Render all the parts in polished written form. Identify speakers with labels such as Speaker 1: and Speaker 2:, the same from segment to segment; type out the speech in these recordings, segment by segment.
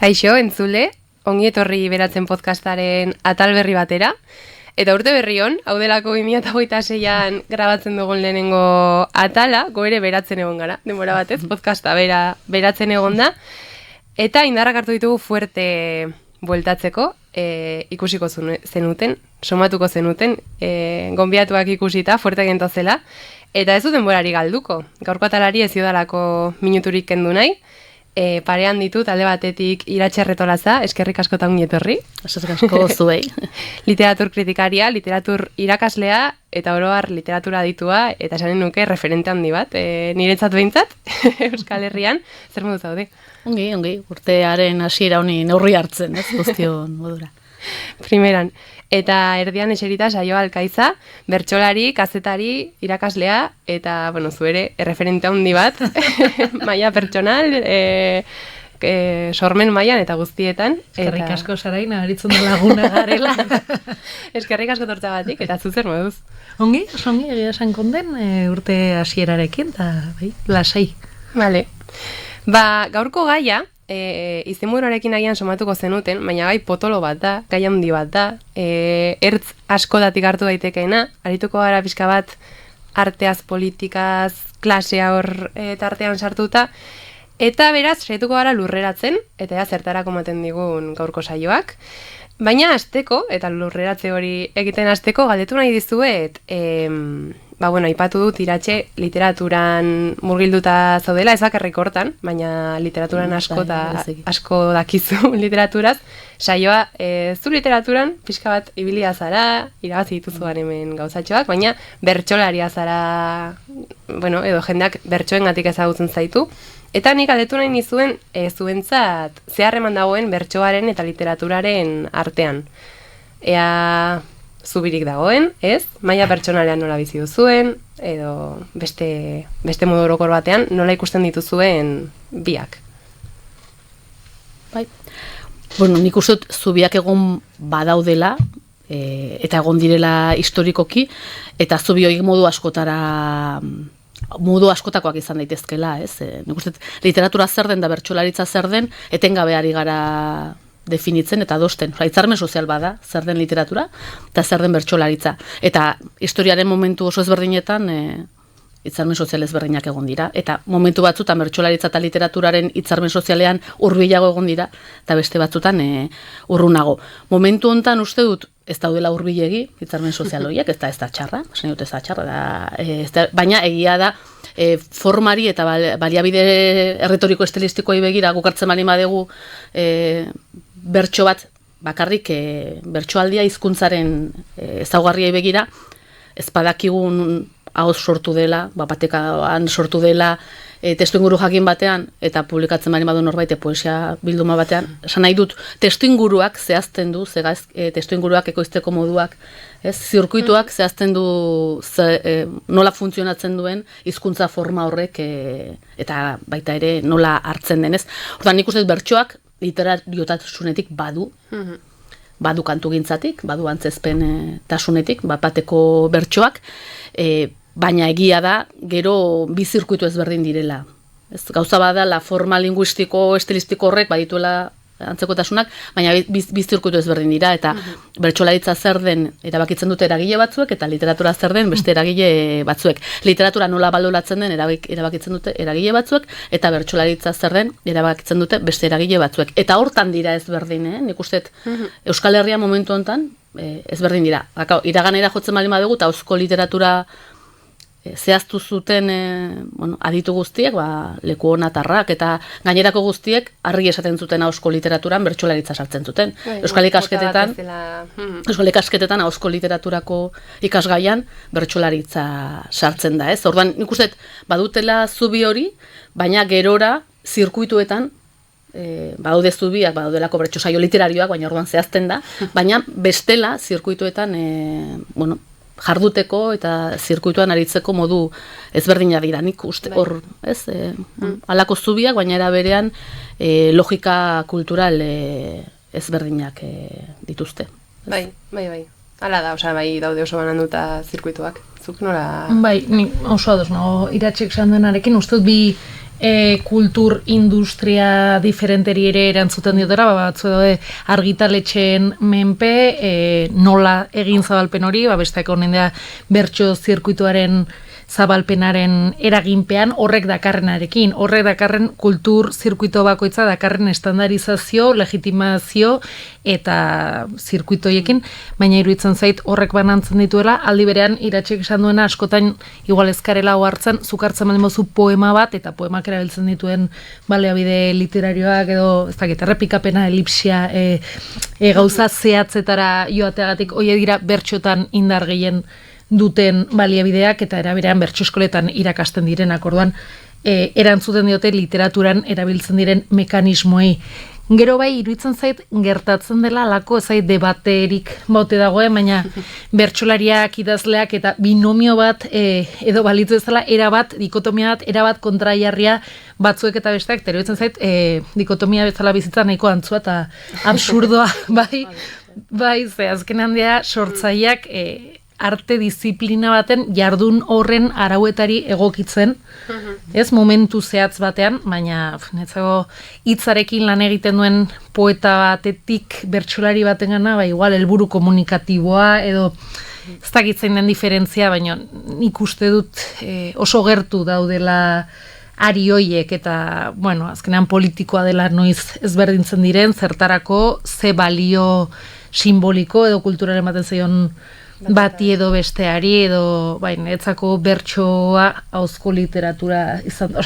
Speaker 1: Kaixo, entzule, ongi etorri beratzen podcastaren atal berri batera. Eta urte berri hon, hau delako 2026an grabatzen dugun lehenengo atala, ere beratzen egon gara, denbora batez, podcasta beratzen egon da. Eta indarrak hartu ditugu fuerte bueltatzeko, ikusiko zenuten, somatuko zenuten, gonbiatuak ikusita, fuerte gentozela. Eta ez du denborari galduko, gaurko atalari ez ziodalako minuturik kendu nahi. Parean ditut, alde batetik Iratxe Arretolaza, eskerrik asko eta ongi etorri.
Speaker 2: Eskerrik asko zuei.
Speaker 1: Literatur kritikaria, literatur irakaslea, eta oro har literatura aditua, eta esanen nuke referente handi bat, niretzat behintzat, Euskal Herrian, zer modu zaude?
Speaker 2: Ongi, urtearen hasiera honi neurri hartzen, ez guztion modura.
Speaker 1: Primeran. Eta erdian eserita Saio Alkaiza, bertsolari, kazetari, irakaslea, eta, bueno, zu ere, erreferente handi bat, maila pertsonal, sormen mailan eta guztietan.
Speaker 3: Eskerrik asko Saraina, aritzen da laguna garela.
Speaker 1: Eskerrik asko tortzagatik, eta zu zer moduz?
Speaker 3: Ongi, egia esan konden, urte hasierarekin, eta lasai.
Speaker 1: Vale. Gaurko gaia, izenburuarekin agian somatuko zenuten, baina gai potolo bat da, gai handi bat da, ertz askodatik hartu daitekeena, arituko gara pixka bat arteaz, politikaz, klasea hor tartean sartuta, eta beraz, saituko gara lurreratzen, eta zertarako ematen digun gaurko saioak, baina hasteko, eta lurreratze hori egiten hasteko, galdetu nahi dizuet, aipatu dut Iratxe literaturan murgilduta zaudela, ez bakarrik hortan, baina literaturan asko dakizu literaturaz. Saioa, zu literaturan pixka bat ibilia zara, irabazi dituzuan hemen gauzatxoak, baina bertsolaria zara, edo jendeak bertsoengatik ezagutzen zaitu. Eta nik galdetu nahi nizuen, zuentzat zeharreman dagoen bertsoaren eta literaturaren artean. Ea zubirik dagoen, ez? Maila pertsonalean nola bizi duzuen, edo beste modu orokor batean, nola ikusten dituzuen biak.
Speaker 2: Bai. Nik uste dut zubiak egon badaudela, eta egon direla historikoki, eta zubi horiek modu askotakoak izan daitezkela, ez? Nik uste dut literatura zer den da bertsolaritza zer den, etengabe ari gara definitzen eta adosten. Hitzarmen sozial bada, zer den literatura, eta zer den bertsolaritza. Eta historiaren momentu oso ezberdinetan, hitzarmen sozial ezberdinak egon dira. Eta momentu batzutan bertsolaritza eta literaturaren hitzarmen sozialean hurbilago egon dira, eta beste batzutan urrunago. Momentu hontan uste dut, ez daudela hurbilegi hitzarmen sozial horiek, ez da txarra, esan dut ez da txarra, baina egia da, formari eta baliabide erretoriko estilistikoei begira gukartzen bali madegu bertso bat bakarrik bertsoaldia hizkuntzaren ezaugarriei begira ez badakigun ahoz sortu dela, batekan sortu dela testuinguru jakin batean eta publikatzen bali madu norbait poesia bilduma batean, esan nahi dut testuinguruak zehazten du, testuinguruak ekoizteko moduak, zirkuituak zehazten du nola funtzionatzen duen hizkuntza forma horrek eta baita ere nola hartzen denez. Orduan nik uste bertsoak literariotasunetik badu kantugintzatik, badu antzezpen tasunetik, bateko bertsoak, baina egia da, gero bi zirkuitu ezberdin direla. Gauza bada, la forma linguistiko, estilistiko horrek badituela antzekotasunak, baina bi zirkuitu ezberdin dira, eta bertsolaritza zer den erabakitzen dute eragile batzuek, eta literatura zer den beste eragile batzuek. Literatura nola baloratzen den erabakitzen dute eragile batzuek, eta bertsolaritza zer den erabakitzen dute beste eragile batzuek. Eta hortan dira ezberdin, nik uste Euskal Herria momentu honetan ezberdin dira. Iraganera jotzen bali badugu, eta eusko literatura zehaztu zuten aditu guztiek, leku honatarrak eta gainerako guztiek argi esaten zuten ahozko literaturan bertsolaritza sartzen zuten. Euskal ikasketetan ahozko literaturako ikasgaian bertsolaritza sartzen da, ez? Orduan, nik uste badutela zubi hori, baina gerora zirkuituetan badaude zubiak, badaudelako bertso saio literarioak, baina orduan zehazten da, baina bestela zirkuituetan jarduteko eta zirkuituan aritzeko modu ezberdina dira, nik uste hor, ez? Halako zubiak, baina era berean logika kultural ezberdinak dituzte.
Speaker 1: Bai. Hala da, daude oso bananduta zirkuituak. Zuk nola?
Speaker 3: Bai, nik oso ados, Iratxek esan denarekin, uste dut bi kultur industria diferenteri ere erantzuten diotera, batzu argitaletxeen menpe, nola egin zabalpen hori, besteak honen da bertso zirkuituaren zabalpenaren eraginpean horrek dakarrenarekin. Horrek dakarren kultur zirkuito bakoitza dakarren estandarizazio, legitimazio eta zirkuitoiekin, baina iruditzen zait horrek banantzen dituela, aldi berean iratxek esan duena askotan igual ezkarela hartzen, zukartzen baldin mozu poema bat, eta poemak erabiltzen dituen baliabide literarioak edo, ez dakit, errepikapena, elipsia, gauza zehatzetara joateagatik, hoi dira bertxotan indar gehien duten baliabideak eta eraberean bertso eskoletan irakasten direnak, orduan erantzuten diote literaturan erabiltzen diren mekanismoei. Gero bai, iruditzen zait, gertatzen dela alako zait debaterik baute dagoen, baina bertsolariak, idazleak eta binomio bat edo balitzu ezala erabat, dikotomia bat, erabat kontraiarria batzuek eta besteak, eta iruditzen zait, dikotomia bezala bizitza nahiko antzua eta absurdoa, bai, ze azkenean dira sortzaileak arte disiplina baten jardun horren arauetari egokitzen, ez momentu zehatz batean, baina netzago hitzarekin lan egiten duen poeta batetik bertsolari batengana, igual helburu komunikatiboa edo ez dakitzen den diferentzia, baina nik uste dut oso gertu daudela ari hoiek eta, bueno, azkenean politikoa dela noiz ezberdintzen diren, zertarako ze balio simboliko edo kulturaren ematen zaion bati edo besteari edo niretzako bertsoa ahozko literatura izan,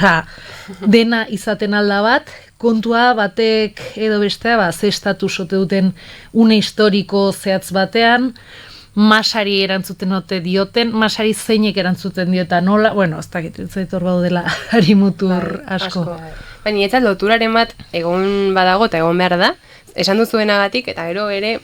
Speaker 3: dena izaten alda bat, kontua batek edo bestea ze estatus ote duten une historiko zehatz batean, masari erantzuten ote dioten, masari zeinek erantzuten diota nola, bueno, ez dakit, zaitor baudela harimutur asko.
Speaker 1: Baina niretzat loturaren bat egon badago eta egon behar da, esan duzuenagatik, eta gero ere,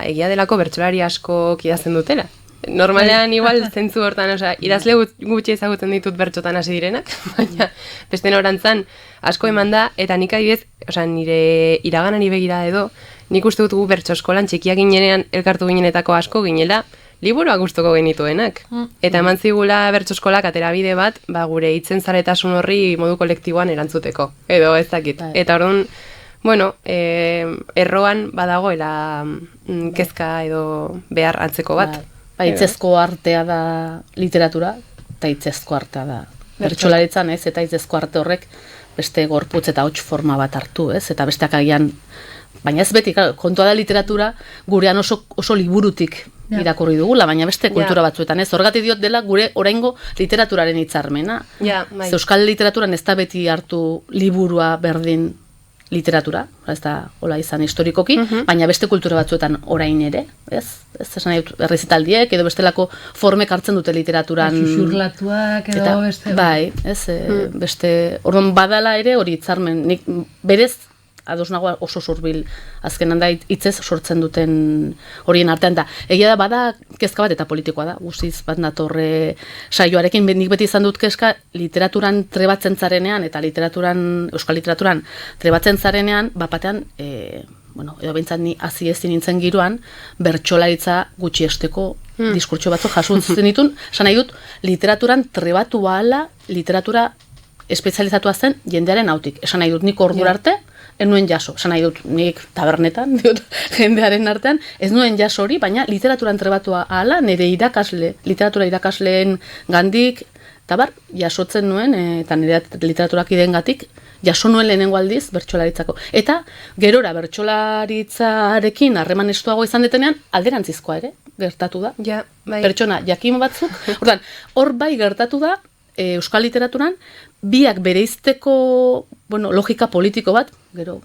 Speaker 1: egia delako bertsolari asko idazten dutela. Normalean igual zentzu hortan, idazle gutxi ezagutzen ditut bertxotan hasi direnak, baina beste norantzan asko eman da, eta nik adibidez, nire iraganari begira edo, nik uste dut gu bertso eskolan txikiak ginenean elkartu ginenetako asko ginela, liburuak gustuko genituenak. Eta eman zigula bertso eskolak aterabide bat, gure hitzen zaretasun horri modu kolektiboan erantzuteko. Edo ez dakit. Eta orduan, bueno, erroan badagoela kezka edo behar antzeko bat.
Speaker 2: Hitzezko artea da literatura, eta hitzezko artea da bertsolaritzan, ez? Eta hitzezko arte horrek beste gorputz eta hots forma bat hartu, ez? Eta besteak agian, baina ez beti, kontua da literatura gurean oso liburutik irakurri dugula, baina beste kultura batzuetan, ez? Horregatik diot dela gure oraingo literaturaren hitzarmena. Euskal literaturan ez da beti hartu liburua berdin literatura, ez da hola izan historikoki, baina beste kultura batzuetan orain ere, ez? Ez esan nahi errezitaldiek edo bestelako formek hartzen dute literaturan.
Speaker 3: Xuxurlatuak edo beste.
Speaker 2: Bai, ez, beste, orduan badala ere hori hitzarmen, nik berez ados nago oso zurbil azkenan da hitzez sortzen duten horien artean da. Egia da bada kezka bat eta politikoa da, guztiz bat natorre saioarekin, nik beti izan dut kezka literaturan trebatzen zarenean eta euskal literaturan trebatzen zarenean, batean, edo behintzat ni hazi ezin nintzen giroan, bertsolaritza gutxiesteko diskurtso batzuk jasotzen ditun, esan nahi dut, literaturan trebatu bahala, literatura espezializatua zen jendearen hautik. Esan nahi dut nik ordura arte, ez nuen jaso, esan nahi dut nik tabernetan, jendearen artean, ez nuen jaso hori, baina literaturan trebatua ahala, nire literatura irakasleen gandik, eta jasotzen nuen, eta nire literaturak idengatik, jaso nuen lehenengo aldiz bertsolaritzako. Eta gerora bertsolaritzarekin harreman estuago izan detenean, alderantzizkoa ere, gertatu da. Pertsona jakin batzuk, hor bai gertatu da, euskal literaturan, biak bereizteko logika politiko bat, gero,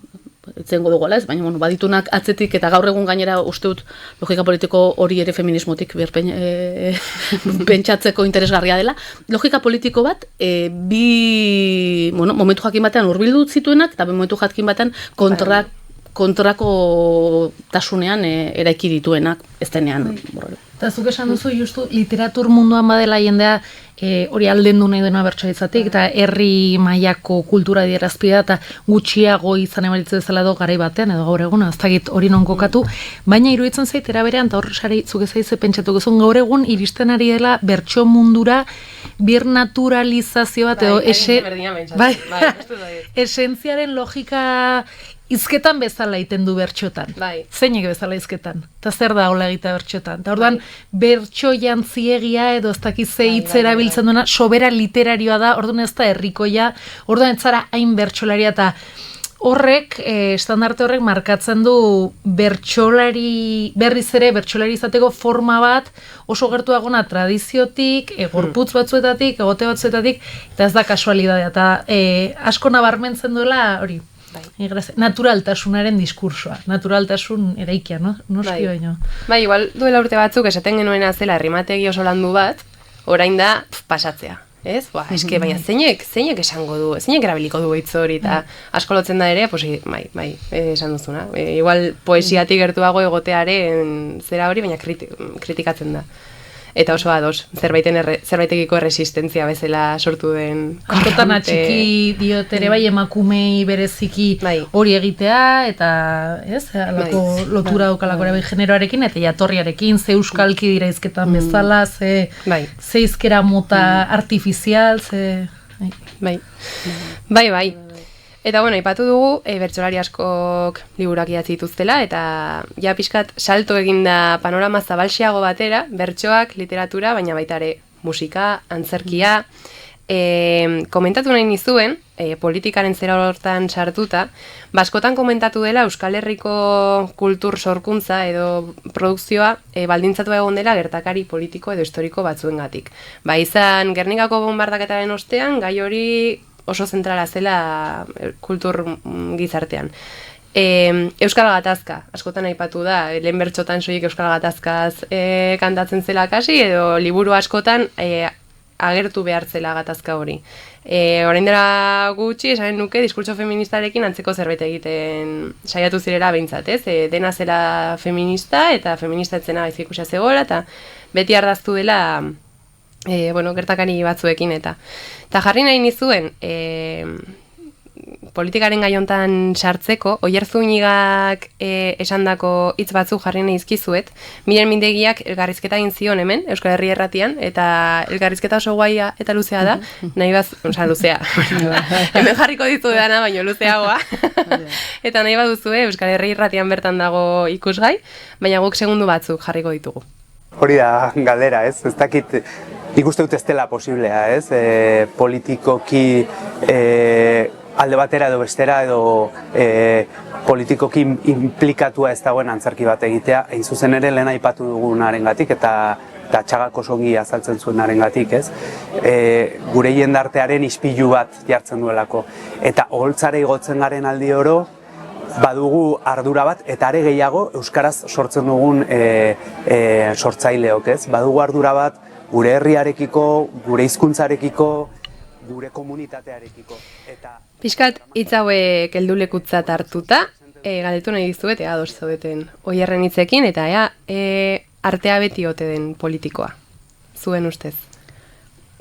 Speaker 2: etzengo dugu ala ez, baina baditunak atzetik eta gaur egun gainera uste dut logika politiko hori ere feminismotik pentsatzeko interesgarria dela. Logika politiko bat, momentu jakin batean hurbildu zituenak, eta momentu jakin batean kontrako tasunean eraiki dituenak, ez denean.
Speaker 3: Eta zuk esan duzu, justu, literatur munduan badela jendea hori aldendu nahi dena bertsoa izatik, eta herri mailako kultura dierazpida, eta gutxiago izan emaritze bezala edo garai batean, edo gaur egun, ez dakit hori non kokatu, baina iruditzen zait, eraberean, eta hor sari zuk ezaize pentsatuko zuen, gaur egun iristen ari dela bertso mundura birnaturalizazio bat, edo esentziaren logika hizketan bezala egiten du bertxotan.
Speaker 1: Bai.
Speaker 3: Zeinek bezala hizketan. Eta zer da hola egitea bertxotan. Eta orduan, bertxo jantziegia edo ez dakiz ze hitz erabiltzen duena, sobera literarioa da, orduan ez da herrikoia, orduan ez zara hain bertxolaria, eta horrek, estandarte horrek markatzen du bertsolari, berriz ere bertsolari izateko forma bat oso gertuagona tradiziotik, gorputz batzuetatik, egote batzuetatik, eta ez da kasualidadea, eta asko nabarmentzen duela hori. Naturaltasunaren diskursoa, naturaltasun eraikia, no? Noski baino.
Speaker 1: Bai, igual duela urte batzuk esaten genuena zela rimategi oso landu bat, orain da pasatzea. Ez? Eske baina zeinek esango du, zeinek erabiliko du hitz hori, eta asko lotzen da ere, pues, bai, esan duzuna. Igual poesiatik gertuago egotearen zera hori, baina kritikatzen da. Eta oso ados, zerbaitekiko resistentzia bezala sortu den.
Speaker 3: Askotan atxiki diotere bai emakumei bereziki hori egitea, eta ez, alako lotura daukalako ere generoarekin, eta jatorriarekin, ze euskalki dira izketan bezala, ze izkera mota artifizial, ze...
Speaker 1: Bai. Eta bueno, aipatu dugu, bertsolari askok liburuak idatzi dituztela, eta ja pixkat salto eginda panorama zabalxeago batera, bertsoak, literatura, baina baita ere musika, antzerkia. Komentatu nahi nizuen, politikaren zera hortan sartuta, askotan komentatu dela Euskal Herriko kultur sorkuntza edo produkzioa baldintzatu egon dela gertakari politiko edo historiko batzuengatik. Ba izan Gernikako bonbardaketaren ostean, gai hori oso zentrala zela kultur gizartean. Euskal Gatazka, askotan aipatu da, lehen bertxotan soilik Euskal Gatazkaz kantatzen zela kasi, edo liburu askotan agertu behar zela gatazka hori. Orain dela gutxi, esanen nuke, diskurtso feministarekin antzeko zerbait egiten saiatu zirela behintzat, ez? Dena zela feminista, eta feminista etzena ikusia zegoela, eta beti ardaztu dela gertakari batzuekin eta jarri nahi nizuen politikaren gaiontan sartzeko, Oiartzunigak esandako hitz batzuk jarri nahi izkizuet, Miren Mindegiak elkarrizketa egin zion hemen, Euskal Herri Erratian, eta elkarrizketa oso guaia eta luzea da, nahi luzea, hemen jarriko ditu dana, baino luzeagoa, eta nahi baduzue Euskal Herri Erratian bertan dago ikusgai, baina guk segundu batzuk jarriko ditugu.
Speaker 4: Hori da galdera, ez? Ez dakit, ikuste dut ez dela posiblea, ez? Politikoki alde batera edo bestera edo politikoki implikatua ez dagoen antzerki bat egitea, hain zuzen ere lehen aipatu dugunarengatik eta Txagak oso ongi azaltzen zuenarengatik, ez? Gure jendartearen ispilu bat jartzen duelako. Eta oholtzara igotzen garen aldi oro, badugu ardura bat, eta are gehiago euskaraz sortzen dugun sortzaileok, ez? Badugu ardura bat gure herriarekiko, gure hizkuntzarekiko, gure komunitatearekiko.
Speaker 1: Piskat hitz hauek heldulekutzat hartuta, galdetu nahi dizuet, ados zaudeten Oierren hitzekin, eta artea beti ote den politikoa, zuen ustez.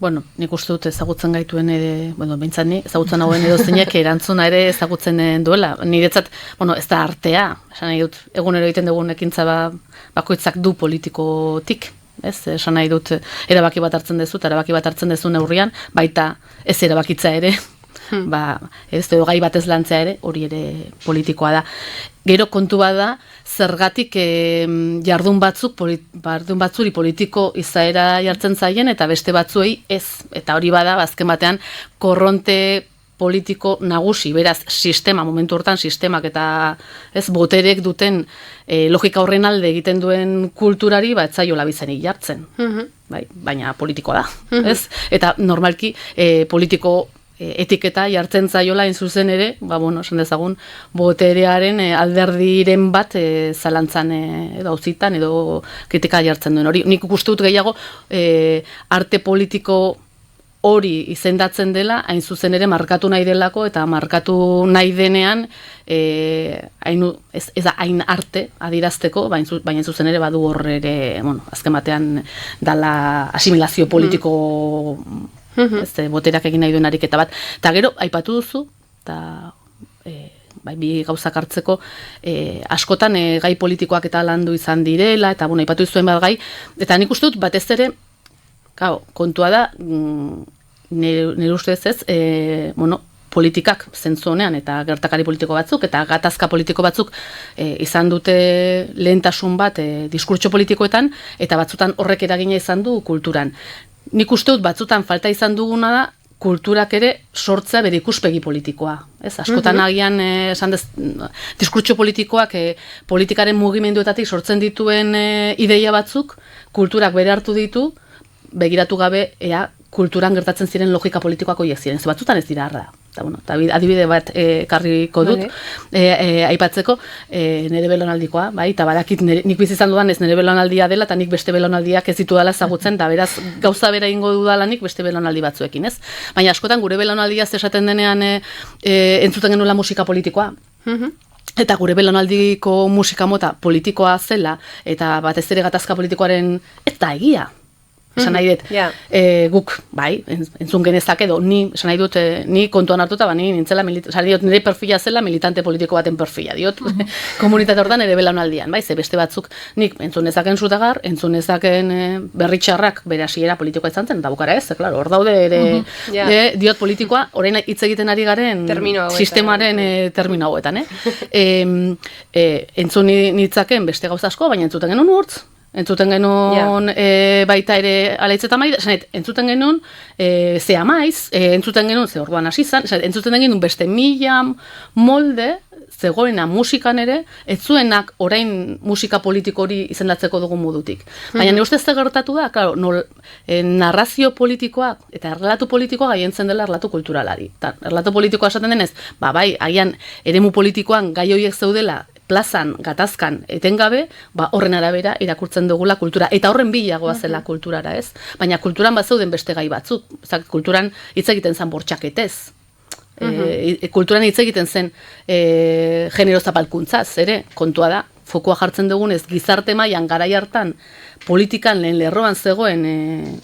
Speaker 2: Bueno, nik uste dut ezagutzen gaituen behintzat ni, ezagutzen hauen edo zeinek erantzuna ere ezagutzen duela. Niretzat, ez da artea, esan nahi dut, egunero egiten dugun ekintza bakoitzak du politikotik, ez? Esan nahi dut, erabaki bat hartzen duzu, eta erabaki bat hartzen duzu neurrian, baita ez erabakitza ere, ez edo gai batez lantzea ere, hori ere politikoa da. Gero kontu bada, zergatik jardun batzuri politiko izaera jartzen zaien, eta beste batzuei ez. Eta hori bada, azken batean, korronte politiko nagusi, beraz, momentu hortan sistemak eta ez boterek duten logika horren alde egiten duen kulturari, ez zaiola bizenik jartzen. Baina politikoa da, ez? Eta normalki politiko etiketa jartzen zaiola zuzen ere, esan dezagun, boterearen alderdiren bat zalantzan edo auzitan edo kritika jartzen duen. Hori, nik uste dut gehiago arte politiko hori izendatzen dela, hain zuzen ere markatu nahi delako, eta markatu nahi denean, ez da hain arte adirazteko, baina zuzen ere badu hor ere, azken batean dala asimilazio politiko, boterak egin nahi duen ariketa bat. Eta gero, aipatu duzu, eta bi gauzak hartzeko, askotan gai politikoak eta landu izan direla, eta aipatu izuen bat gai, eta nik uste dut batez ere, kontua da, nire ustez ez, politikak zentzu honean, eta gertakari politiko batzuk, eta gatazka politiko batzuk izan dute lehentasun bat diskurtso politikoetan, eta batzutan horrek eragina izan du kulturan. Nik uste dut batzutan falta izan duguna da, kulturak ere sortzea bere ikuspegi politikoa. Askotan agian diskurtso politikoak politikaren mugimenduetatik sortzen dituen ideia batzuk, kulturak bere hartu ditu, begiratu gabe ea kulturan gertatzen ziren logika politikoak horiek ziren. Batzutan ez dira arra. Adibide bat karriko dut, aipatzeko, nire belonaldikoa, eta badakit nik bizi izan dudan ez nire belonaldia dela, eta nik beste belonaldiak ez ditu dela ezagutzen, eta beraz gauza bera ingo dudalanik beste belonaldi batzuekin, ez? Baina askotan gure belonaldia esaten denean entzuten genuela musika politikoa. Eta gure belonaldiko musika mota politikoa zela, eta batez ere gatazka politikoaren eta egia. Esan nahi dut, guk, entzun genezak edo, esan nahi dut, ni kontuan hartuta, ni nintzela, nire perfila zela militante politiko baten perfila, diot, komunitate hortan ere belaunaldian, ze beste batzuk, nik entzun nezaken Zutagar, entzun nezaken Berritxarrak bere hasiera politikoa izan zen, eta bukara ez, hor daude ere, diot politikoa, orain hitz egiten ari garen sistemaren termino hauetan, entzun nitzaken beste gauza asko, baina entzuten genuen urtz, entzuten genuen baita ere alaitzetan maida, entzuten genuen ze amaiz, entzuten genuen ze orduan hasi izan, entzuten genuen beste 1000 molde zegoena musikan ere, ez zuenak orain musika politiko hori izendatzeko dugun modutik. Baina nire ustez gertatu da, narrazio politikoak eta errelatu politikoa gaientzen dela errelatu kulturalari. Errelatu politikoa esaten denez, agian eremu politikoan gai horiek zeudela plazan, gatazkan, etengabe, horren arabera irakurtzen dugula kultura. Eta horren bilagoa zela kulturara, ez? Baina kulturan bat zeuden beste gai batzuk. Kulturan hitz egiten zen bortxaketez. Kulturan hitz egiten zen genero zapalkuntzaz, ere? Kontua da, fokua jartzen dugunez, gizarte mailan garai hartan, politikan lehen lerroan zegoen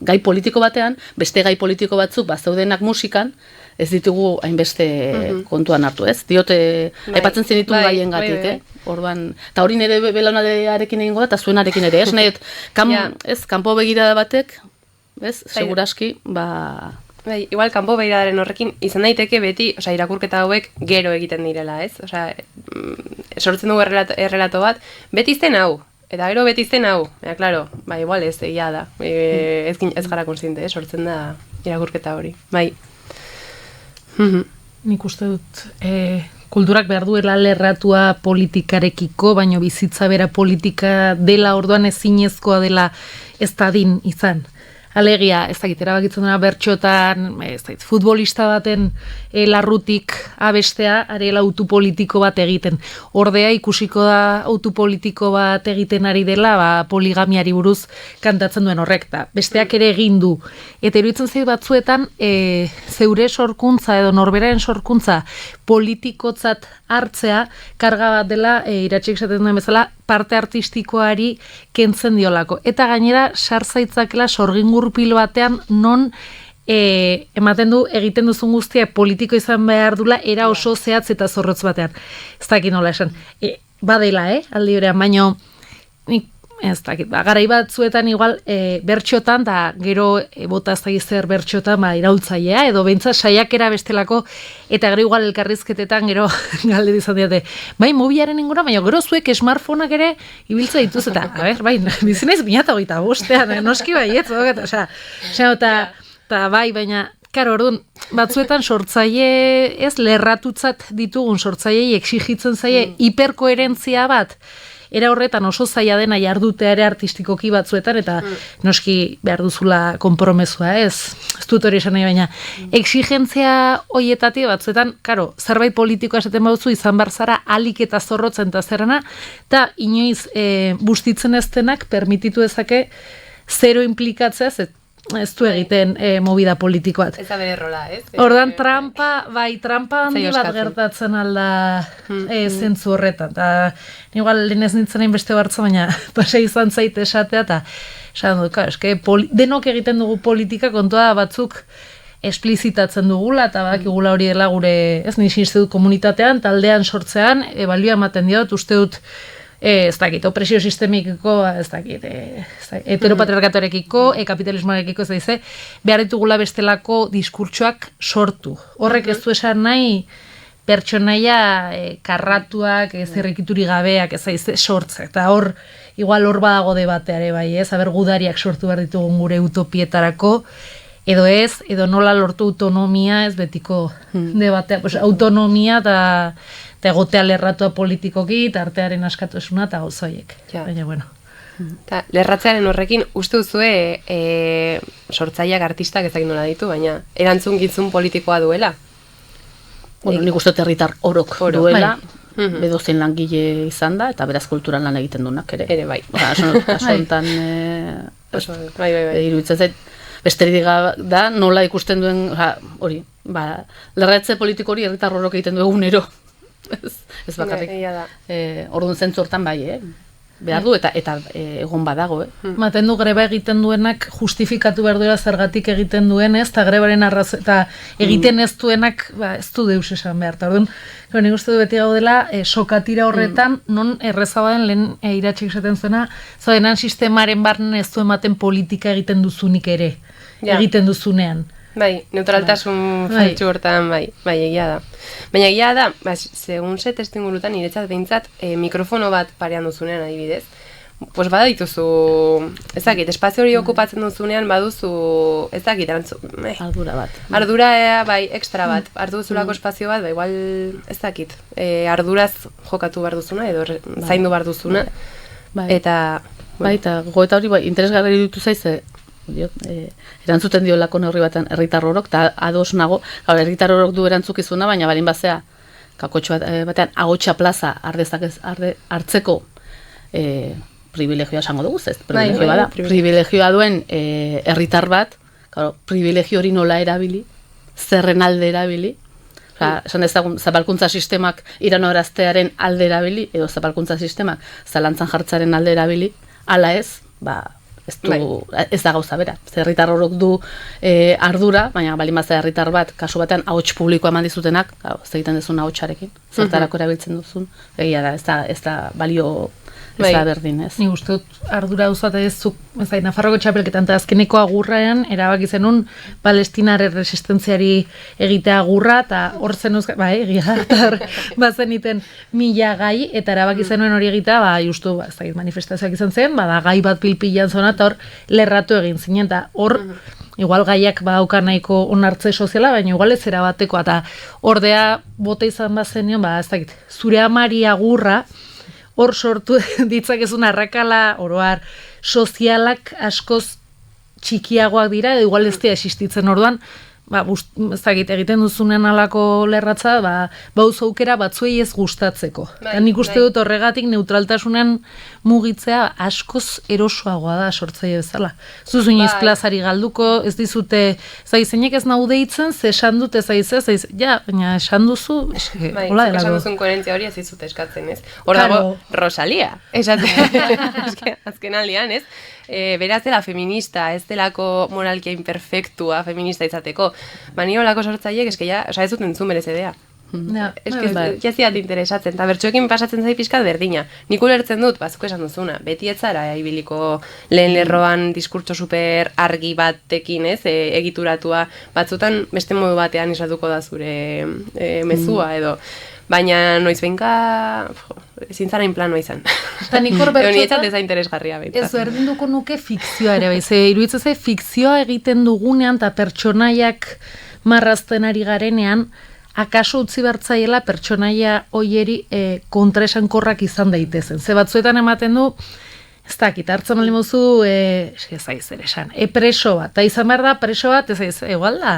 Speaker 2: gai politiko batean, beste gai politiko batzuk zeudenak musikan, ez ditugu hainbeste kontuan hartu, ez? Diote, aipatzen zenitu gaien gatik, Orduan, eta hori nire belaunaldearekin egingo da, eta zuenarekin ere, ez? Ez, kanpo begirada batek, ez? Seguraski,
Speaker 1: igual, kanpo begiradaren horrekin, izan daiteke beti, irakurketa hauek gero egiten direla, ez? Sortzen dugu errelato bat, beti izten hau, eta gero beti izten hau, klaro, igual ez, egia da, ez gara konsiente, sortzen da irakurketa hori,
Speaker 3: Nik uste dut, kulturak behar duela lerratua politikarekiko, baino bizitza bera politika dela orduan ezinezkoa dela ez dadin izan. Alegia, ez dakit, erabakitzen dena bertxotan, ez dakit, futbolista baten larrutik abestea, arela autu politiko bat egiten. Ordea ikusiko da autu politiko bat egiten ari dela, poligamiari buruz kantatzen duen horrek da. Besteak ere egin du. Eta iruditzen zait batzuetan, zeure sorkuntza edo norberaren sorkuntza politikotzat hartzea, karga bat dela, iratxik esaten duen bezala, parte artistikoari kentzen diolako. Eta gainera, sarzaitzakela sorgingurpil batean non ematen du egiten duzun guztia politiko izan behar dula era oso zehatz eta zorrotz batean. Ez dakit nola esan. Badela, aldi berean, baino ez dakit, garai batzuetan igual bertxotan, da gero bota ez dakit zer bertxotan iraultzailea, edo behintzat saiakera bestelako, eta gero igual elkarrizketetan gero galde izan diate, mobiaren ingura, baina gero zuek smartphoneak ere ibiltza dituz, eta, bizinez 2025, noski baietz, eta baina, karo, orduan, batzuetan sortzaile, ez, lerratutzat ditugun sortzailei exigitzen zaie hiperkoherentzia bat, era horretan oso zaila dena jardutea ere artistikoki batzuetan, eta noski behar duzula konpromesua, ez dut hori esan nahi, baina exigentzia hoietatik batzuetan, karo, zerbait politikoa esaten baduzu izan barzara alik eta zorrotzen eta zerrena, eta inoiz bustitzen ez denak permititu dezake zero implikatzea, ez du egiten movida politiko bat.
Speaker 1: Ez da bere rola, ez?
Speaker 3: Ordan trampa handi
Speaker 1: Zaio
Speaker 3: bat
Speaker 1: eskatzen.
Speaker 3: gertatzen alda zentzu horretan. Ta, igual lehen ez nintzen hain beste hartza, baina pasa izan zaite esatea, eta esan dut, eske denok egiten dugu politika, kontua batzuk esplizitatzen dugula, eta bakigula hori dela gure, ez nixin dut komunitatean, taldean sortzean, balioa ematen diot, uste dut, ez dakit, opresio sistemikiko, ez dakit, heteropatriarkatorekiko, kapitalismoarekiko, ez dakize, behar ditugula bestelako diskurtsoak sortu. Horrek ez du esan nahi, pertsonaia karratuak, zerrikituri gabeak, ez dakize, sortze. Eta igual hor badago debateare bai, ez, aber gudariak sortu behar ditugun gure utopietarako, edo ez, edo nola lortu autonomia, ez betiko debatea, pues, autonomia eta egotea lerratua politikoki, eta artearen askatasuna eta gauzoiek.
Speaker 1: Ja.
Speaker 3: Baina, bueno.
Speaker 1: Ta, lerratzearen horrekin, uste duzue sortzaileak artistak ezak nola ditu, baina erantzun gizun politikoa duela.
Speaker 2: Bueno, nik uste herritar orok duela, bedozein langile izan da, eta beraz kulturan lan egiten dunak ere.
Speaker 1: Ere bai.
Speaker 2: Asuntan,
Speaker 1: Bai.
Speaker 2: iruditzen zait, besterik da, nola ikusten duen, hori, lerratze politiko hori herritar orok egiten du egunero. Ez bakarrik. Orduan zentzu hortan bai, behar du, eta egon badago,
Speaker 3: Maten du greba egiten duenak justifikatu behar duela zergatik egiten duen, ez, eta grebaren arrazo, eta egiten ez duenak, ez du deus esan behar. Orduan, nik uste du beti gaudela, sokatira horretan, non errezabaden lehen iratxik esaten zuena, zodenan sistemaren barnen ez du ematen politika egiten duzunik ere, egiten duzunean.
Speaker 1: Bai, neutraltasun faltsu hortan, bai, egia da. Baina egia da, segun ze testingulutan, niretzat behintzat, mikrofono bat parean duzunean adibidez, pues bada dituzu, ez dakit, espazio hori okupatzen duzunean baduzu, ez dakit,
Speaker 2: ardura bat.
Speaker 1: Ardura, bai, extra bat, hartu duzulako espazio bat, igual, ez dakit, arduraz jokatu behar duzuna, edo zaindu behar duzuna, eta...
Speaker 2: Bai, eta goeta hori, interesgarri ditu zaize, erantzuten diolako neurri batean herritar orok, eta ados nago, herritar orok du erantzukizuna, baina balin bazea, kakotxo batean, agotxa plaza hartzeko privilegioa esango dugu, ez? Privilegioa duen herritar bat, privilegio hori nola erabili, zerren alde erabili, esan dezagun, zapalkuntza sistemak iranoraztearen alde erabili, edo zapalkuntza sistemak zalantzan jartzaren alde erabili, ala ez, ez da gauza bera. Herritar orok du ardura, baina balin bazea herritar bat, kasu batean, ahots publikoa eman dizutenak, ez egiten duzun ahotsarekin, zertarako erabiltzen duzun, egia da, ez da balio, ez da berdin, ez.
Speaker 3: Ni uste dut ardura duzate ez Nafarroko txapelketan eta azkeneko agurraean, erabaki zenun Palestinar erresistentziari egitea agurra, eta hor zen egia, eta bazen iten 1000 gai, eta erabaki zenuen hori egitea, justu, manifestazioak izan zen, gai bat pilpilan zona, eta hor lerratu egin zinen, eta hor, igual gaiak badauka nahiko onartze soziala, baina igual ez erabateko, eta ordea bota izan bazenion, ez dakit, zure amari agurra, hor sortu ditzakezun arrakala, oroar, sozialak askoz txikiagoak dira, edo igual ez dira existitzen orduan, ez dakit, egiten duzunean alako lerratza, bauz aukera batzuei ez gustatzeko. Nik uste dut horregatik neutraltasunen mugitzea askoz erosoagoa da sortzaile bezala. Zuzu inoiz plazari galduko, ez dizute, zeinek ez nahu deitzen, ze esan dut ez baina esan duzu, hola delago.
Speaker 1: Esan duzun koherentzia hori ez dizute eskatzen, ez? Hor dago Rosalia, azken aldean, ez? Beraz dela feminista, ez delako moralkia imperfektua feminista izateko. Ni olako sortzaileek, ez dut entzun berez edea. Ez ziat interesatzen, eta bertxoekin pasatzen zai pixkat berdina. Nik ulertzen dut, bazuko esan duzuna, beti ez zara ibiliko lehen lerroan diskurtso super argi batekin, ez, egituratua, batzutan beste modu batean isatuko da zure mezua, edo... Baina noiz behinka ezin zara inplanoa izan.
Speaker 3: Eta nik hor
Speaker 1: bertxoetan ez da interesgarria behintzat.
Speaker 3: Ez erdinduko nuke fikzioa ere, iruditzen zait fikzioa egiten dugunean eta pertsonaiak marrazten ari garenean, akaso utzi bertzaiela pertsonaia hoieri kontraesankorrak izan daitezen. Ze batzuetan ematen du, ez dakit, hartzen bali mozu, ez zer esan, preso bat, eta izan behar da, preso bat, ez igual da,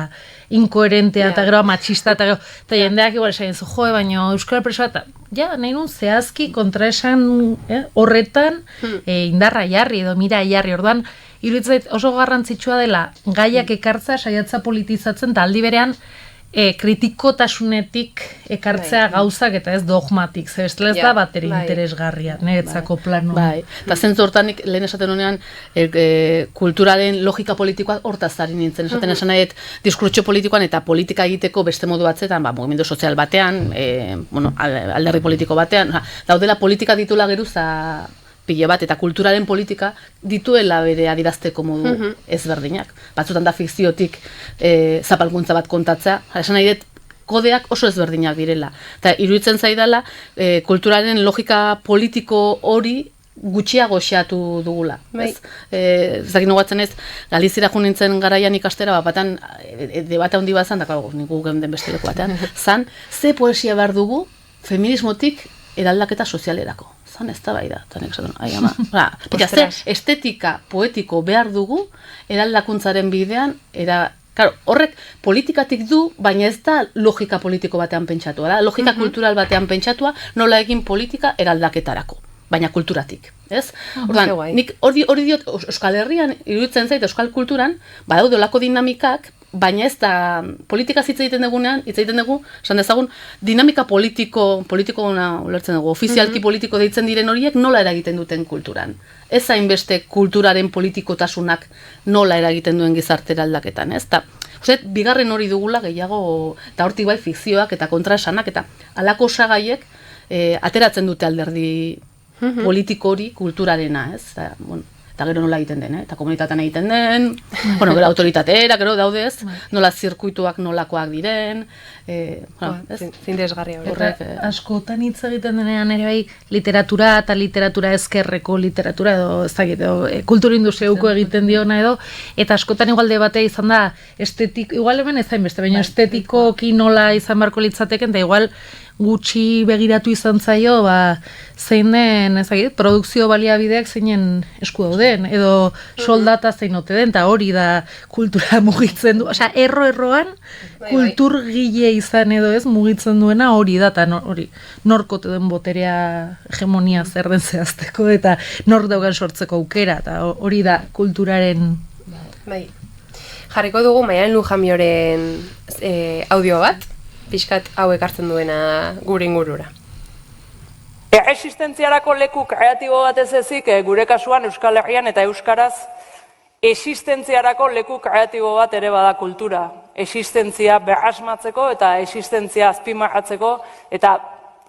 Speaker 3: inkoherentea, eta gero matxista, eta jendeak igual esan zu, baina euskal preso bat, ja, nahi nun zehazki kontraesan horretan indarra jarri, edo mira jarri, orduan, iruditzait oso garrantzitsua dela, gaiak ekartza, saiatza politizatzen, eta aldi berean, kritikotasunetik ekartzea gauzak eta ez dogmatik, ze bestela ez da bateri interesgarria, niretzako plano.
Speaker 2: Bai, eta zentzu hortanik lehen esaten honean kulturaren logika politikoa hortaz ari nintzen, esaten esan nahiet diskurtso politikoan eta politika egiteko beste modu batzetan, mugimendu sozial batean, alderdi politiko batean, daudela politika ditula geruza pile bat, eta kulturaren politika dituela bere adirazteko modu ezberdinak. Batzutan da fikziotik zapalkuntza bat kontatzea, esan nahi dut, kodeak oso ezberdinak direla. Eta iruditzen zaidala, kulturaren logika politiko hori gutxiago xeatu dugula. Ez dakit nogatzen ez, Galizira jo nintzen garaian ikastera, batan debate handi bat zan, da nigu geunden beste leku batean, zan, ze poesia behar dugu feminismotik eraldaketa sozialerako. Zan ez da bai da, eta nek esaten, ai ama. Ze estetika poetiko behar dugu eraldakuntzaren bidean, horrek politikatik du, baina ez da logika politiko batean pentsatua, logika kultural batean pentsatua, nola egin politika eraldaketarako, baina kulturatik. Ez? Orduan, nik hori diot Euskal Herrian iruditzen zait, Euskal kulturan, badaude olako dinamikak, baina ez da politika hitz egiten dugu, esan dezagun, dinamika politikona ulertzen dugu, ofizialki politiko deitzen diren horiek nola eragiten duten kulturan. Ez hainbeste kulturaren politikotasunak nola eragiten duen gizartera aldaketan, ez? Ta, bigarren hori dugula gehiago, eta hortik bai fikzioak eta kontraesanak, eta halako osagaiek ateratzen dute alderdi politiko hori kulturarena, ez? Eta gero nola egiten den, eta komunitatean egiten den, gero autoritateera, gero daude ez, nola zirkuituak nolakoak diren,
Speaker 1: zindesgarria
Speaker 3: hori. Askotan hitz egiten denean ere bai, literatura eta literatura ezkerreko literatura edo, ez dakit, kultura industriauko egiten diona edo, eta askotan igual debatea izan da, igual hemen ez hainbeste, baina estetikoki nola izan barko litzateken, eta igual gutxi begiratu izan zaio, zein den, ezagit, produkzio baliabideak zeinen esku dauden, edo soldata zein ote den, eta hori da kultura mugitzen du, osea, erroan kulturgile izan edo ez mugitzen duena hori da, eta hori norkote den boterea hegemonia zer den zehazteko, eta nor daugan sortzeko aukera, eta hori da kulturaren...
Speaker 1: Bai, jarriko dugu Maialen Lujambioren audio bat, pixkat hau ekartzen duena gure ingurura.
Speaker 5: Existentziarako leku kreatibo bat ez ezik, gure kasuan Euskal Herrian eta Euskaraz, existentziarako leku kreatibo bat ere bada kultura. Existentzia berrasmatzeko eta existentzia azpimarratzeko eta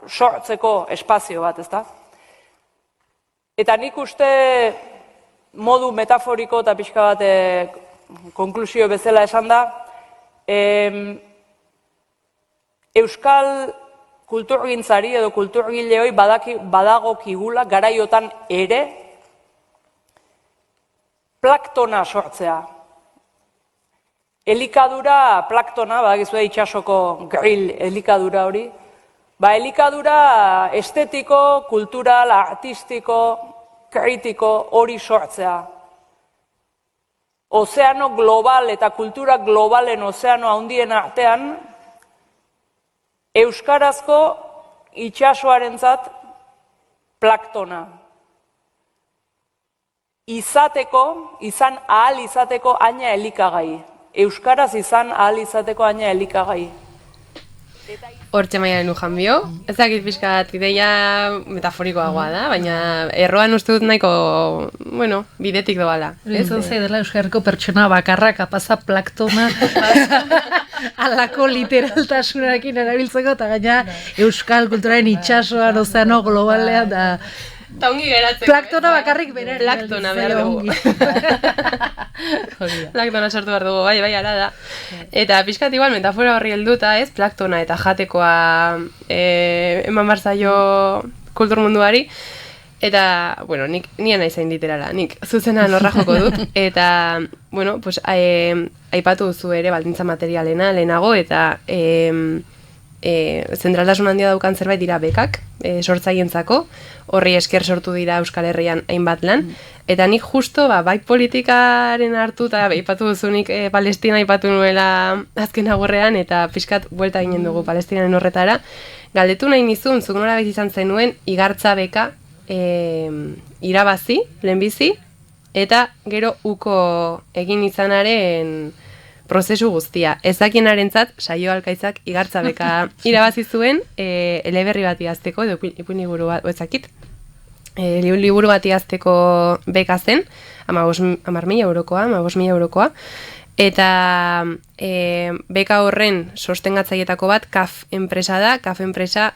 Speaker 5: sortzeko espazio bat, ezta? Eta nik uste modu metaforiko eta pixka bat konklusio bezala esan da, Euskal kulturgintzari edo kulturgileoi badagokigula garaiotan ere plaktona sortzea. Elikadura plaktona, badakizue itxasoko grill elikadura hori, elikadura estetiko, kultural, artistiko, kritiko hori sortzea. Ozeano global eta kultura globalen ozeano handien artean, euskarazko itxasoarentzat plaktona. Izan ahal izateko aina elikagai. Euskaraz izan ahal izateko aina elikagai.
Speaker 1: Hortxe Maialen Lujambio, ez dakit pixkat ideia metaforikoagoa da, baina erroan uste dut nahiko, bidetik doala.
Speaker 3: Izan zaidela Euskarriko pertsona bakarra kapaza plaktona alako literaltasunarekin erabiltzeko, eta gaina Euskal kulturaren itxasoan, ozeano globalean, da...
Speaker 1: Eta ongi geratzeko.
Speaker 3: Plaktona bakarrik berari.
Speaker 1: Plaktona behar dugu. Plaktona sortu behar dugu, bai, ara da. Eta pixkat igual metafora horri helduta, ez? Plaktona eta jatekoa eman barzaio kultur munduari. Eta, nik nien aizain literala, nik zuzena norra joko dut. Eta, aipatu duzu ere baldintza materialena lehenago, eta zentraltasun handia daukan zerbait dira bekak, sortzaientzako, horri esker sortu dira Euskal Herrian hainbat lan, eta nik justo, bai politikaren hartu, eta aipatu duzunik Palestina aipatu nuela azken agurrean, eta pixkat buelta ginen dugu Palestinaren horretara, galdetu nahi nizun, zuk nola izan zenuen, igartza beka irabazi, lehenbizi, eta gero uko egin izanaren prozesu guztia. Ezakianarentzat saio alkaitzak igartza beka irabazi zuen eleberri bat idazteko, edo ipuin liburu bat, ezakit. Liburu bat idazteko beka zen, 15.000 eurokoa, 15.000 eurokoa. Eta beka horren sostengatzailetako bat CAF enpresa da, CAF enpresa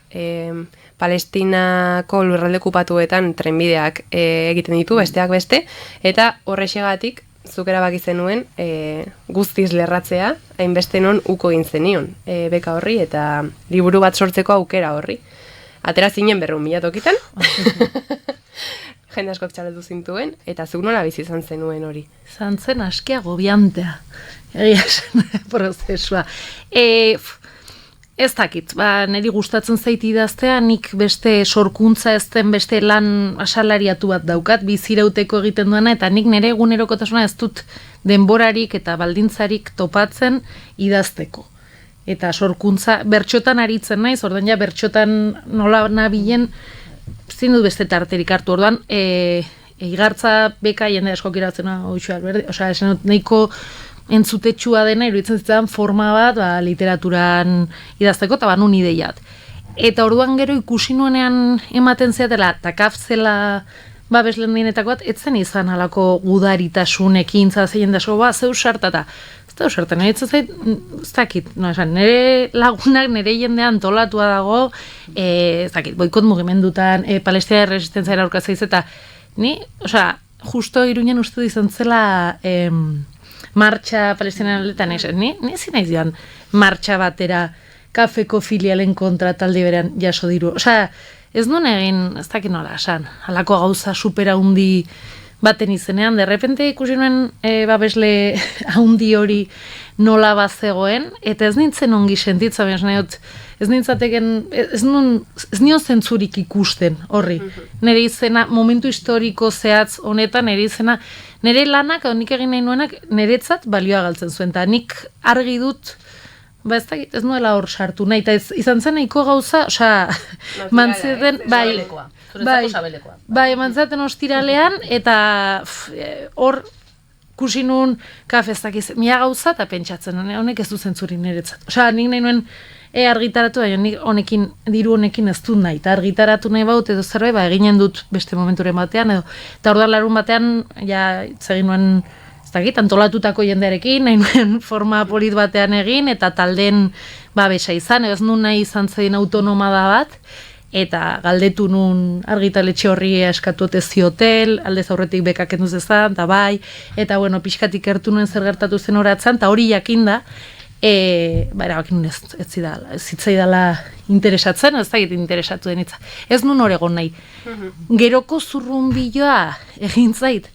Speaker 1: Palestinako lurralde okupatuetan trenbideak egiten ditu, besteak beste, eta horrexegatik zuk erabaki zenuen guztiz lerratzea, hainbeste non uko egin zenion beka horri eta liburu bat sortzeko aukera horri. Atera zinen 200.000 tokitan, jende askok txaletu zintuen, eta zuk nola bizi izan zenuen hori?
Speaker 3: Izan zen aski agobiantea, egia zen prozesua. Ez dakit, niri gustatzen zait idaztea, nik beste sorkuntza ez den beste lan asalariatu bat daukat, bizirauteko egiten duena, eta nik nire egunerokotasuna ez dut denborarik eta baldintzarik topatzen idazteko. Eta sorkuntza, bertxotan aritzen naiz, ordan ja bertxotan nola nabilen, zin dut beste tarterik hartu, orduan, igartza beka jende askok iratzena, osea, esan dut, nahiko entzutetsua dena, iruditzen zitzan forma bat, literaturan idazteko, eta nun ideiat. Eta orduan gero ikusi nuenean ematen zeatela, eta kafzela babeslen dienetako bat, etzen izan halako gudaritasunekin, zazeien dasko, zeu sartata. Ez da usartan, ez dakit, nire lagunak, nire jendea antolatua dago, ez dakit, boikot mugimendutan, Palestina resistentzia aurkazaiz, eta ni, justo Iruñan uste izan zela martxa palestinaletan ni zinaiz joan martxa batera kafeko filialen kontra talde berean jaso diru. Ez nuen egin, ez dakit nola esan, halako gauza supera handi baten izenean, derrepente ikusi nuen babesle handi hori nola bazegoen, eta ez nintzen ongi sentitza, ez nintzateken, ez nion zentzurik ikusten horri. Nire izena, momentu historiko zehatz honetan, nire izena, nire lanak, nik egin nahi nuenak, niretzat balioa galtzen zuen, eta nik argi dut, ez nuela hor sartu nahi, eta izan zen nahiko gauza, mantzeten, bai, mantzaten ostiralean, eta hor, kusi nun, ez dakiz, mila gauza, eta pentsatzen, honek ez du zentzurik niretzat. Nik nahi nuen, argitaratu, honekin, diru honekin ez dut nahi, eta argitaratu nahi baut, edo zerbait, eginen dut beste momenturen batean, eta orduan larun batean, zegin nuen, ez dakit, antolatutako jendearekin, nahi nuen forma polit batean egin, eta talden babesa izan, ez nun nahi izan zein autonomada bat, eta galdetu nun argitaletxe horri eskatu ziotel, aldez aurretik bekak enduz ezan, eta bai, eta bueno, pixkatik ertu nuen zer gertatu zen horatzen, eta hori jakinda, erabakin nun ez zitzaidala interesatzen, ez dakit interesatu denitza. Ez nun oregon nahi. Geroko zurrunbiloa egin zait,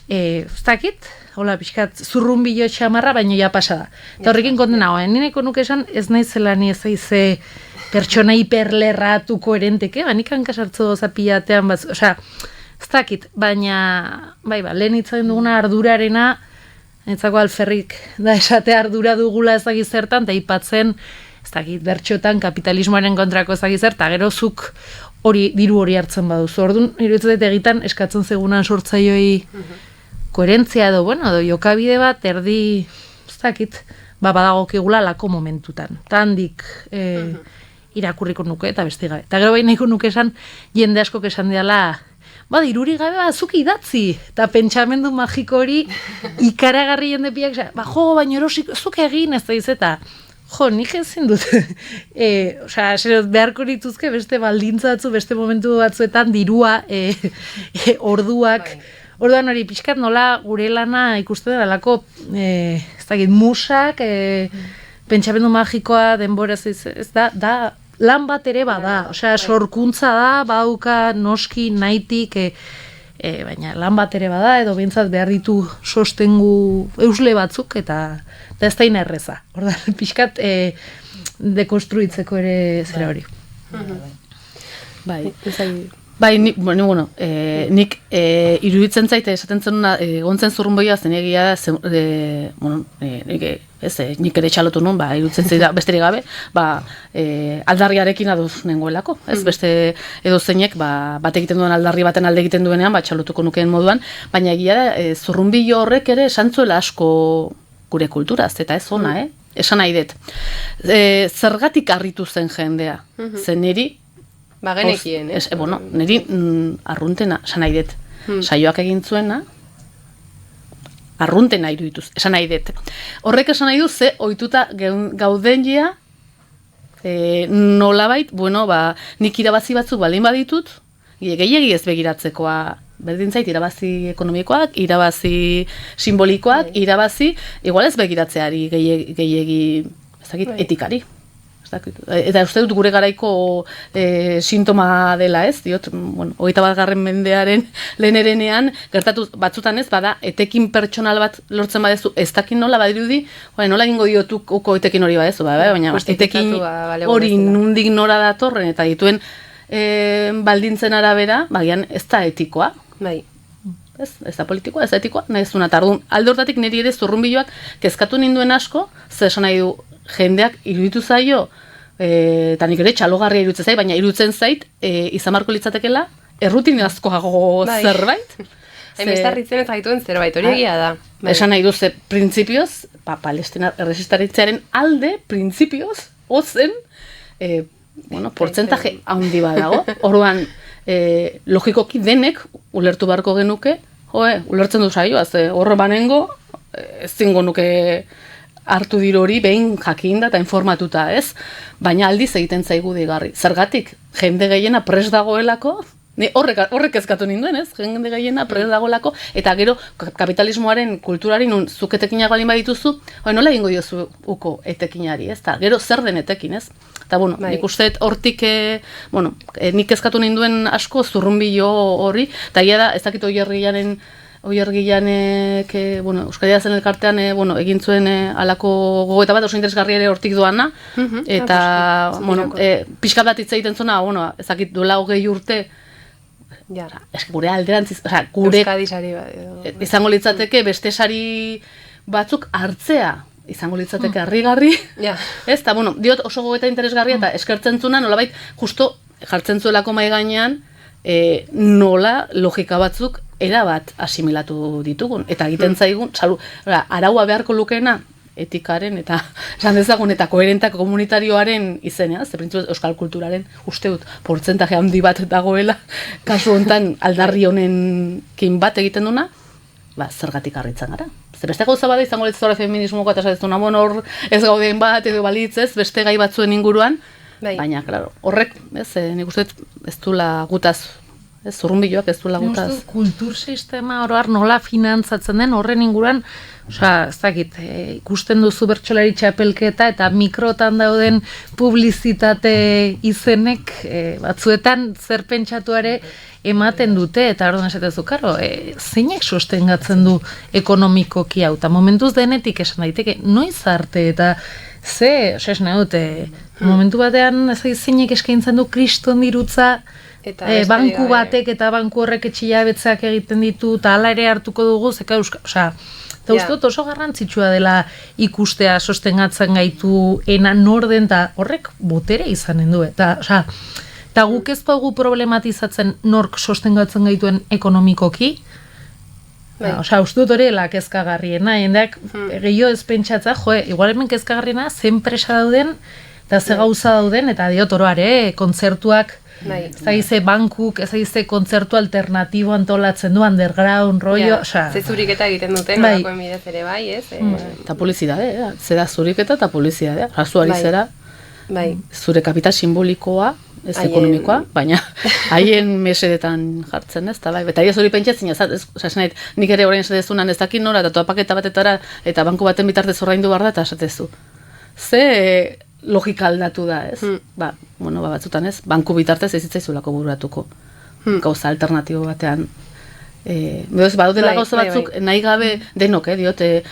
Speaker 3: ez dakit, hola pixkat, zurrunbilo txamarra, baino ja pasada. Eta horrekin kontena, nineko nuke esan, ez nahi zela ni ez aize pertsona hiperlerratu koherenteke, nik hankasartzo zapiatean, ez dakit, baina, lehen itzagen duguna ardurarena, etzako alferrik da esate ardura dugula ezagiz zertan, eta ipatzen, ez dakit, bertxotan kapitalismoaren kontrako ezagiz zertan, gero zuk diru hori hartzen baduzu. Orduan, iruditzen egiten eskatzen zegunan sortzaioi koherentzia edo, jokabide bat, erdi, ez dakit, badagokigula lako momentutan. Eta handik irakurriko nuke, eta beste gabe. Eta gero behin nahiko nuke esan, jende askok esan diala, diruri gabe, zuk idatzi, eta pentsamendu magiko hori ikaragarri jende piak, baina erosik, zuk egin ez da izeta, nik ezin dut, beharko dituzke beste baldintzatzu, beste momentu batzuetan dirua, orduak, orduan hori pixkat nola gure lana ikusten dela alako, ez dakit, musak, pentsamendu magikoa, denbora ez da, lan bat ere bada, sorkuntza da, bauka, noski, naitik, baina lan bat ere bada, edo behintzat behar ditu sostengu eusle batzuk, eta ez da inerreza. Ordan, pixkat, dekonstruitzeko ere zera hori.
Speaker 2: Bai, bai, bueno, nik iruditzen zaite esaten zenuna, gontzen zurrunboia zen egia da, bueno, nik ere txalotu nun, iruditzen zaite besterik gabe, aldarriarekin adoz nengoelako, ez, beste edo zeinek, bat egiten duen aldarri baten alde egiten duenean, txalotuko nukeen moduan, baina egia da, zurrunbilo horrek ere esantzuela asko gure kulturaz, eta ez ona, esan nahi dut. Zergatik harritu zen jendea, zen niri,
Speaker 1: genekien,
Speaker 2: bueno, niri arruntena, esan nahi dut. Saioak egin zuena, arruntena irudituz, esan nahi dut. Horrek esan nahi du, ze ohituta gauden jea, nolabait, bueno, nik irabazi batzuk baldin baditut, gehiegi ez begiratzekoa, berdin zait, irabazi ekonomikoak, irabazi simbolikoak, irabazi, igual ez begiratzeari gehiegi, etikari. Eta uste dut gure garaiko sintoma dela, ez, diot, bueno, 21. mendearen lehenerenean, gertatu batzutan ez, bada, etekin pertsonal bat lortzen badezu, ez dakin nola badirudi, nola egingo diotuk uko etekin hori badezu, baina etekin hori nundik nora datorren, eta dituen baldintzen arabera, bagian ez da etikoa.
Speaker 1: Bai.
Speaker 2: Ez da politikoa, ez da etikoa, nahi zuna, eta alde hortatik niri ere zurrunbiloak kezkatu ninduen asko, zer esan nahi du, jendeak iruditu zaio, eta nik ere txalogarria iruditzen zait, baina iruditzen zait, izan marko litzatekela, errutinazkoago zerbait.
Speaker 1: Hainbestarritzen eta gaituen zerbait, hori egia da.
Speaker 2: Esan nahi du, ze printzipioz, Palestina erresistaritzearen alde, printzipioz, ozen, portzentaje handi badago. Orduan, logikoki denek, ulertu beharko genuke, ulertzen du saioa, ze horre banengo, ez zingo nuke hartu diru hori behin jakinda eta informatuta, ez? Baina aldiz egiten zaigu digarri. Zergatik, jende gehiena prest dagoelako, horrek ezkatu ninduen, ez? Jende gehiena prest dagoelako, eta gero kapitalismoaren kulturari nun zuketekinak balin badituzu, nola egingo diozu uko etekinari, ez? Ta, gero zer den etekin, ez? Eta, bueno, nik uste hortik, nik ezkatu ninduen asko zurrunbilo hori, eta da, ez dakit Oiergilanek, Euskadia zen elkartean, egin zuen alako gogoeta bat, oso interesgarri ere hortik doana, eta, pixka bat hitz egiten zuna, ezakit duela 20 urte, gure alderantziz, gure izango litzateke beste sari batzuk hartzea, izango litzateke harrigarri, ez, eta, diot oso gogoeta interesgarria, eta eskertzen zuna, nolabait, justo jartzen zuelako mahai gainean, nola logika batzuk erabat asimilatu ditugun. Eta egiten zaigun, araua beharko lukeena, etikaren eta esan dezagun eta koherentak komunitarioaren izenean, ze printzipioz euskal kulturaren uste dut portzentaje handi bat dagoela, kasu hontan aldarri honenkin bat egiten duna, zergatik harritzen gara. Zer beste gauza bada izango litzora feminismoko eta esatezuna, hor ez gaudeen bat edo balitzez, beste gai batzuen inguruan, baina, klaro, horrek, nik uste ez dula gutaz, zurrunbiloak ez dula gutaz.
Speaker 3: Kultur sistema oroar nola finantzatzen den horren inguruan, ez dakit, ikusten duzu bertsolari txapelketa eta mikrotan dauden publizitate izenek batzuetan zer pentsatuare ematen dute, eta orduan esatezu, karo, zeinek sostengatzen du ekonomikoki hau, eta momentuz denetik esan daiteke, noiz arte, eta esan dute, momentu batean zeinek eskaintzen du kriston dirutza, banku batek eta banku horrek etxilabetzak egiten ditu, eta hala ere hartuko dugu, zeka eta uste dut oso garrantzitsua dela ikustea sostengatzen gaitu norden, eta horrek botere izanen du, eta guk ez dugu problematizatzen nork sostengatzen gaituen ekonomikoki, uste dut hori kezkagarriena, jendeak gehiago ez pentsatza, igual hemen kezkagarriena zen presa dauden, eta ze gauza dauden, eta diot oroare, kontzertuak, ez dagize bankuk, ez dagize kontzertu alternatibo antolatzen du, underground, rollo,
Speaker 1: ze zuriketa egiten duten, nolakoen bidez ere bai, ez?
Speaker 2: Eta publizidadea, zera zuriketa eta publizidadea, razuari zera, zure kapital simbolikoa, ez ekonomikoa, baina haien mesedetan jartzen, ez, eta bai, eta ez hori pentsatzen, nik ere orain esatezunan ez dakin nora, eta toapaketa batetara, eta banku baten bitartez ordaindu behar da, eta esatezu. Ze logika aldatu da, ez? Batzutan ez, banku bitartez ez zitzaizulako bururatuko. Gauza alternatibo batean. Badaudela gauza batzuk nahi gabe denok, diote,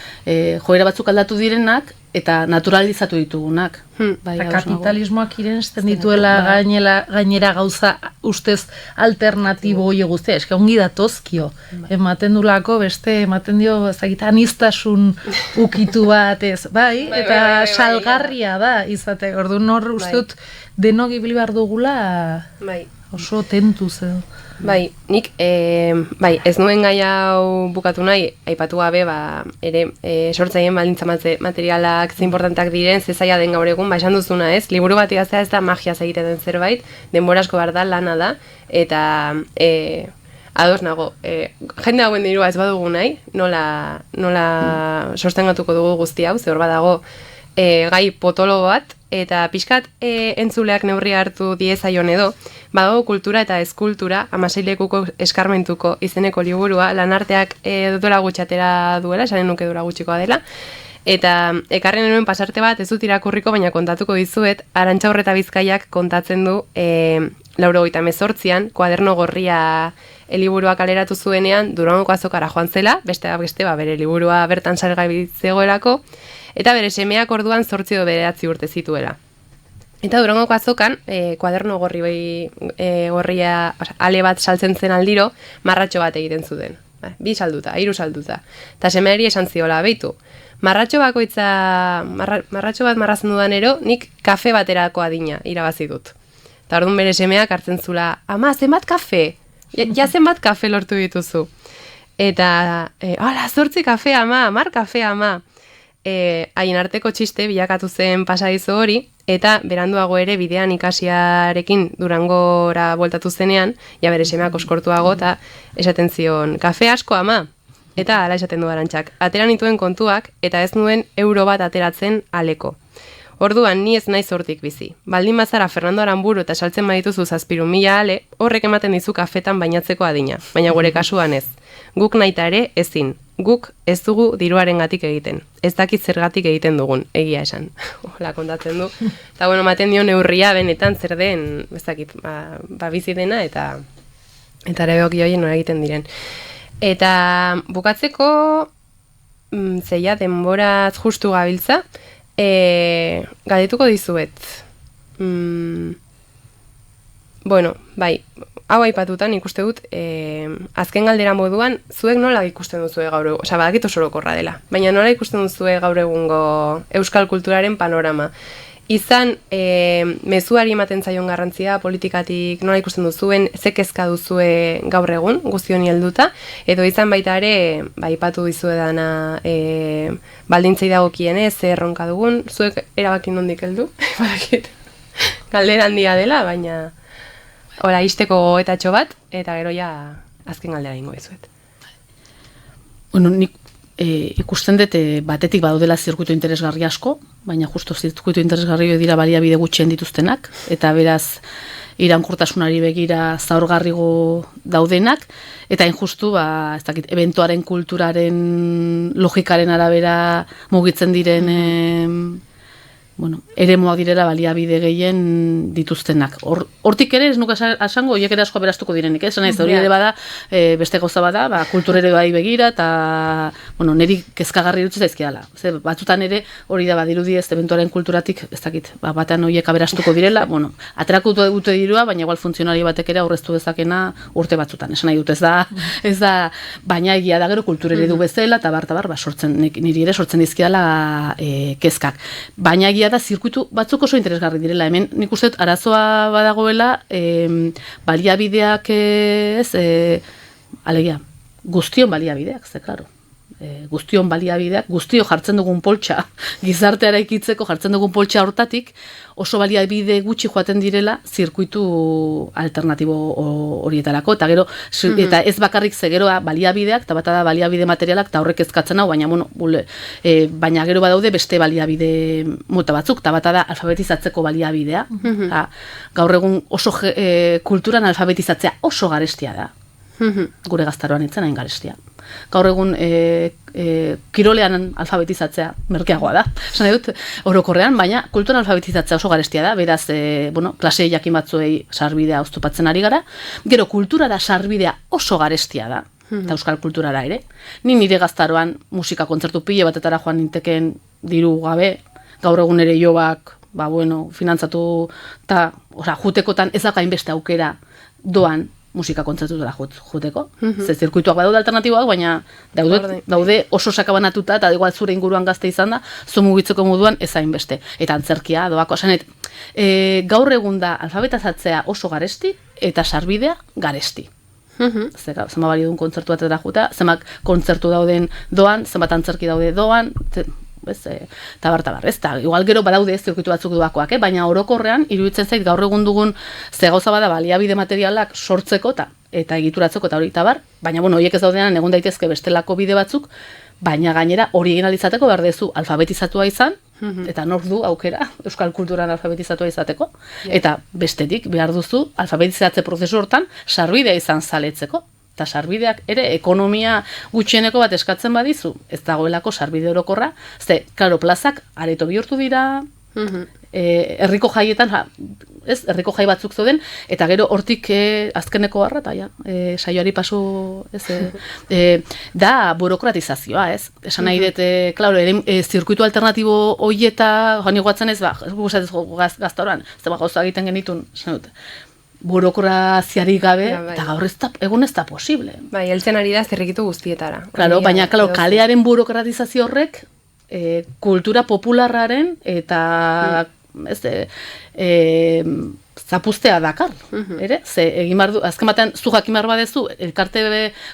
Speaker 2: joera batzuk aldatu direnak, eta naturalizatu ditugunak. Bai,
Speaker 3: Eta
Speaker 2: ados nago.
Speaker 3: kapitalismoak irensten dituela gainera gauza ustez alternatibo hori guztia, eske ongi datozkio. Ematen dulako ematen dio aniztasun ukitu bat ez, bai, eta salgarria da izate. Orduan hor uste dut denok ibili behar dugula oso tentuz edo.
Speaker 1: Bai, nik ez nuen gai hau bukatu nahi, aipatu gabe, ere sortzaien baldintza materialak ze importanteak diren, ze zaila den gaur egun, esan duzuna ez, liburu bat idaztea ez da magiaz egiten den zerbait, denbora asko behar da, lana da, eta ados nago, jende hauen dirua ez badugu nahi, nola sostengatuko dugu guzti hau, ze hor badago gai potolo bat, eta pixkat entzuleak neurri hartu diezaion edo, badago kultura eta eskultura, 16 lekuko eskarmentuko izeneko liburua, lanarteak dola gutxatera duela, esanen nuke dola gutxikoa dela, eta ekarren nuen pasarte bat, ez dut irakurriko, baina kontatuko dizuet, Arantxa Horreta Bizkaiak kontatzen du 98an, Kuaderno Gorria liburua kaleratu zuenean, Durangoko azokara joan zela, beste bere liburua bertan salgai zegoelako, eta bere semeak orduan 8 edo 9 urte zituela. Eta Durangoko azokan, Kuaderno gorria ale bat saltzen zen aldiro, marratxo bat egiten zuten. 2 salduta, 3 salduta. Eta semeari esan ziola, beitu, marratxo bat marrazen dudanero, nik kafe baterako adina irabazi dut. Eta orduan bere semeak hartzen zula, ama, zenbat kafe? Ja zenbat kafe lortu dituzu. Eta, 8 kafe ama, 10 kafe ama. Haien arteko txiste bilakatu zen pasadizo hori, eta beranduago ere bidean ikasiarekin Durangora bueltatu zenean, ja bere semeak oskortuago, eta esaten zion, kafe asko ama, eta hala esaten du Arantxak, atera nituen kontuak, eta ez nuen euro bat ateratzen aleko. Orduan, ni ez naiz hortik bizi. Baldin bazara Fernando Aramburu eta saltzen badituzu 7.000 ale, horrek ematen dizu kafetan bainatzeko adina, baina gure kasuan ez. Guk nahita ere ezin. Guk ez dugu diruarengatik egiten. Ez dakit zergatik egiten dugun, egia esan. Hola kontatzen du. Eta bueno, ematen dio neurria benetan zer den, ez dakit, bizi dena eta ere begokioien nora egiten diren. Eta bukatzeko, zeia denboraz justu gabiltza, galdetuko dizuet. Bueno, bai, hau aipatutan ikuste dut, azken galdera moduan, zuek nola ikusten duzue gaur egun, osea, badakit oso orokorra dela, baina nola ikusten duzue gaur egungo euskal kulturaren panorama. Izan, mezuari ematen zaion garrantzia, politikatik nola ikusten duzuen, ze kezka duzue gaur egun, guzti honi helduta, edo izan baita ere, aipatu dizuedana baldintzei dagokienez, ze erronka dugun, zuek erabakin nondik heldu, badakit, galdera handia dela, baina hola, izteko gogoetatxo bat, eta gero ja azken galdera ingo dizuet.
Speaker 2: Bueno, nik ikusten dut batetik badaudela zirkuitu interesgarri asko, baina justo zirkuitu interesgarri dira baliabide gutxien dituztenak, eta beraz iraunkortasunari begira zaurgarrigo daudenak, eta injustu, ez dakit, eventuaren kulturaren logikaren arabera mugitzen diren eremuak direla baliabide gehien dituztenak. Hortik ere, ez nuke asango, horiek ere asko aberastuko direnik, esan ez, hori ere bada, beste gauza bada, kulturere bai begira, eta, niri kezkagarri dut zaizkiala. Batzutan ere, hori da, dirudi ez, eventuaren kulturatik, ez dakit, batean horiek aberastuko direla, aterako dute dirua, baina igual funtzionari batek ere aurreztu dezakena urte batzutan, esan nahi dut, ez da, baina egia da gero kulturere du bezala, eta bar, niri ere sortzen dizkiala kezkak. Baina egia da zirkuitu batzuk oso interesgarri direla. Hemen nik uste dut arazoa badagoela baliabideak alegia, guztion baliabideak, ze klaro. Guztion baliabideak, guztio jartzen dugun poltsa, gizarteara ikitzeko jartzen dugun poltsa hortatik, oso baliabide gutxi joaten direla zirkuitu alternatibo horietarako, eta gero, eta ez bakarrik ze gero baliabideak, eta bata da baliabide materialak, eta horrek ezkatzen hau, baina gero badaude beste baliabide mota batzuk, eta bata da alfabetizatzeko baliabidea. Gaur egun oso kulturan alfabetizatzea oso garestia da. Gure gaztaroan itzen hain garestia. Gaur egun kirolean alfabetizatzea merkeagoa da. Esan dut, orokorrean, baina kulturan alfabetizatzea oso garestia da, beraz, klase jakin batzuei sarbidea oztopatzen ari gara, gero kultura da sarbidea oso garestia da, eta euskal kulturara ere. Ni nire gaztaroan musika kontzertu pile batetara joan ninteken diru gabe, gaur egun ere jobak, finantzatu eta, jutekotan ez da gainbeste aukera doan musika kontzertutara juteko. Ze zirkuituak badaude alternatiboak, baina daude oso sakabanatuta eta igual zure inguruan gazte izan da, zu mugitzeko moduan ez hainbeste. Eta antzerkia, doako, esanet, gaur egun da alfabetazatzea oso garesti eta sarbidea garesti. Zenbat balio duen kontzertu batera juta, zenbat kontzertu dauden doan, zenbat antzerki daude doan, tabar, ez da, igual gero badaude zirkuitu batzuk doakoak, baina orokorrean, iruditzen zait gaur egun dugun ze gauza bada baliabide materialak sortzeko eta egituratzeko eta hori tabar, baina horiek ez daudenan egon daitezke bestelako bide batzuk, baina gainera hori egin alizateko behar dezu alfabetizatua izan, eta nor du aukera euskal kulturan alfabetizatua izateko, eta bestetik behar duzu alfabetizatze prozesu hortan sarbidea izan zaletzeko. Eta sarbideak ere ekonomia gutxieneko bat eskatzen badizu, ez dagoelako sarbide orokorra, ze, klaro, plazak areto bihurtu dira, herriko jaietan, herriko jai batzuk zoden, eta gero hortik azkeneko barra, eta saioari pasu, da burokratizazioa, ez? Esan nahi dut, klaro, zirkuitu alternatibo hoieta, joan iguatzen ez, gaztauran, ez da gauza egiten genitun, esan dut, burokraziarik gabe, eta gaur egun ez da posible.
Speaker 1: Bai, heltzen ari da zirrikitu guztietara.
Speaker 2: Claro, baina kalearen burokratizazio horrek kultura popularraren eta zapustea dakar, ere? Ze, egin bardu, azken batean, zu jakin behar badezu, elkarte,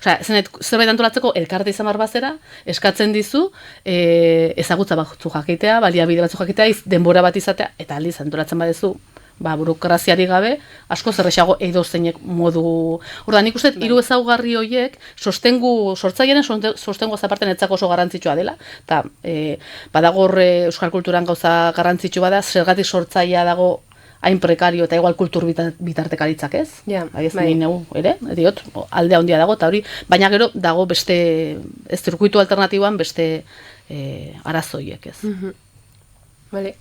Speaker 2: zerbait antolatzeko elkarte izan behar bazera, eskatzen dizu, ezagutza batzu jakitea, baliabide batzu jakitea, denbora bat izatea, eta aldiz antolatzen badezu, burokraziari gabe, asko zerrexago edozeinek modu. Orda, nik uste, hiru ezaugarri horiek, sortzailearen sostengu azaparten etzako oso garrantzitsua dela, eta badago euskal kulturan gauza garrantzitsu bada, zergatik sortzailea dago hain prekario eta igual kultur bitartekaritzak ez? Ez nire neu, ere? Diot, aldea handia dago, eta hori, baina gero dago beste, ez zirkuitu alternatiboan beste arazoiek ez.
Speaker 3: Bale.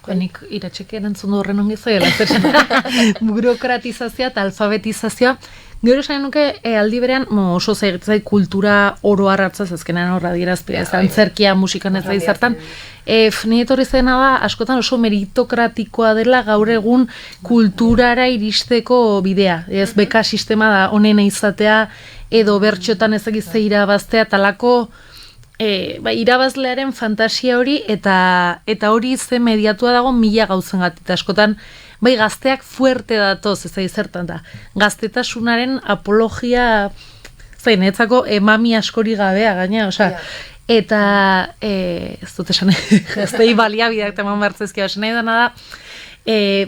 Speaker 3: Nik iratxeke erantzun du horren ongi zoiela, burokratizazioa eta alfabetizazioa. Gero esan nuke aldi berean oso zaitzai kultura oro harratzaz, ezkenean horra dirazpia, ez antzerkia, musikan ez da izartan. Nire etorri zena da, askotan oso meritokratikoa dela gaur egun kulturara iristeko bidea. Ez beka sistema da honena izatea, edo bertxotan ezagizte irabaztea, talako irabazlearen fantasia hori eta hori ze mediatua dago mila gauzengatik. Askotan bai gazteak fuerte datoz, ez da izertan da. Gaztetasunaren apologia zainetzako emami askori gabea gaina, osea. Eta ez dut esan gaztei baliabideak teman bertzezkia, esan nahi dena da,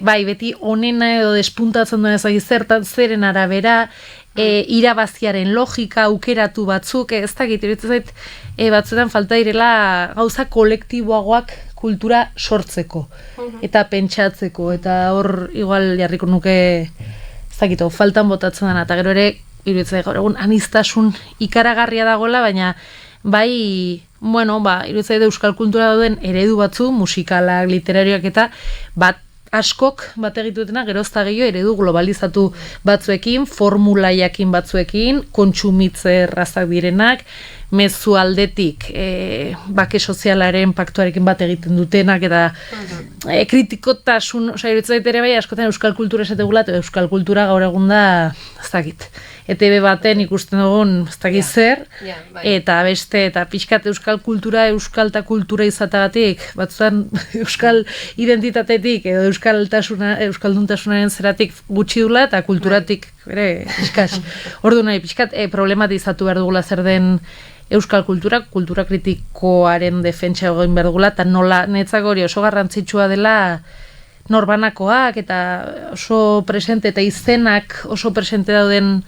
Speaker 3: bai beti onena edo despuntatzen duen ez da izertan zeren arabera, irabaziaren logika, aukeratu batzuk, ez da gitirutzen zait, batzuetan falta direla gauza kolektiboagoak kultura sortzeko, eta pentsatzeko, eta hor igual jarriko nuke, ez dakito, faltan botatzen dena, eta gero ere, iruditzen gaur egun, aniztasun ikaragarria dagoela, baina bai, iruditzen euskal kultura dauden eredu batzu, musikalak, literarioak eta bat, askok bat egitutena gerozta gehiago eredu globalizatu batzuekin, formulaiakin batzuekin, kontsumitze errazak direnak, mezu aldetik bake sozialaren paktuarekin bat egiten dutenak eta kritikotasun, iruditzen ere bai askotan euskal kultura esategula, eta euskal kultura gaur egun da, ez dakit. ETB baten ikusten dugun ez dakit zer, eta beste, eta pixkat euskal kultura, euskalta kultura izatagatik, batzutan euskal identitatetik, edo euskalduntasunaren zeratik gutxi dula, eta kulturatik, pixkat, ordu nahi, pixkat, problematizatu behar dugula zer den euskal kultura kritikoaren defentsa egin behar dugula, eta nola, netzako hori oso garrantzitsua dela, norbanakoak, eta oso presente, eta izenak oso presente dauden